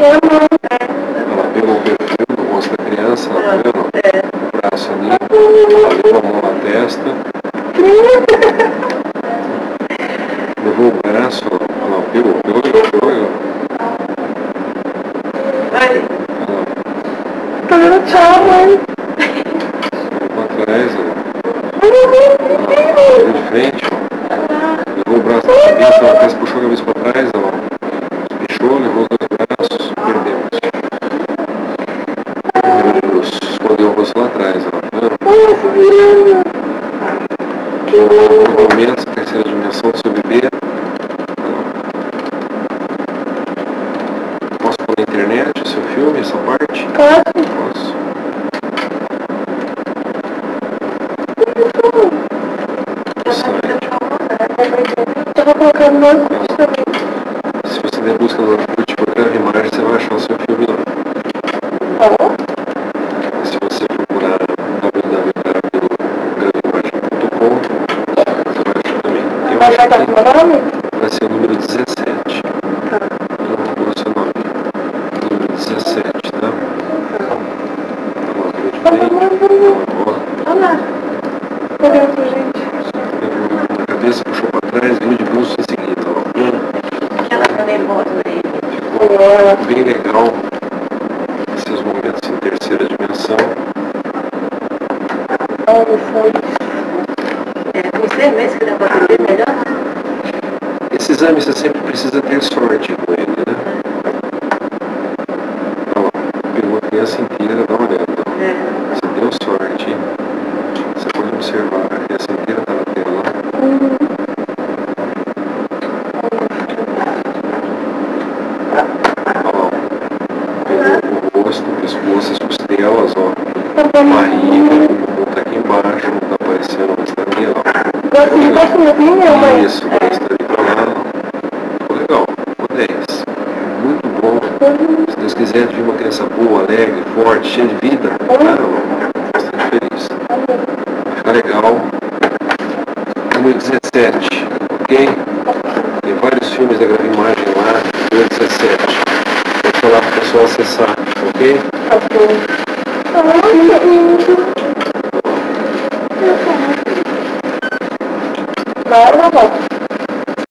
Ela pegou o perfil do rosto da criança, ela tá vendo? O braço ali, ela levou a mão na testa, levou o braço, ela pegou. Tô dando tchau, mãe. Saiu pra trás, ela saiu de frente, levou o braço na cabeça, ela quase puxou a cabeça pra trás, ela fechou, levou os dois braços, perdemos. Escondeu o rosto lá atrás, ela tá vendo? Momentos, terceira dimensão do seu bebê. Posso pôr na internet o seu filme, essa parte? Pode. Posso. No site. Eu vou colocar no meu curso também. Se você der busca no Orkut por Grave Imagem, você vai achar o seu filme lá. Tá? Se você procurar www.graveimagem.com, você vai achar também. Eu Vai acho estar que com o nome? vai ser o número 17. Eu não vou pôr o seu nome. Número 17, tá? Tá lá, Olha lá. Cadê outro, gente? levou na cabeça, puxou pra trás, veio de bruços em seguida. Ela tá nervosa aí. Ficou bem legal esses momentos em terceira dimensão. Olha só. Você mesmo que dá pra ver melhor? Esse exame você sempre precisa ter sorte com ele, né? Olha lá, pegou a criança inteira, dá uma olhada. Você deu sorte. Você pode observar, a criança inteira está na tela. Olha lá, pegou o rosto, o pescoço, as costelas, ó. Barriga, o bumbum tá aqui embaixo, não tá aparecendo antes da minha, ó. Gosto de cachorrinho, mãe. Isso, vai estar ali pra lá, ó. Ficou legal, ficou 10. Muito bom. Se Deus quiser, de uma criança boa, alegre, forte, cheia de vida, bastante feliz. Vai ficar legal. Número 17, ok? Tem vários filmes da Grave Imagem lá, número 17. Pode falar para o pessoal acessar, ok? Vai, vovó.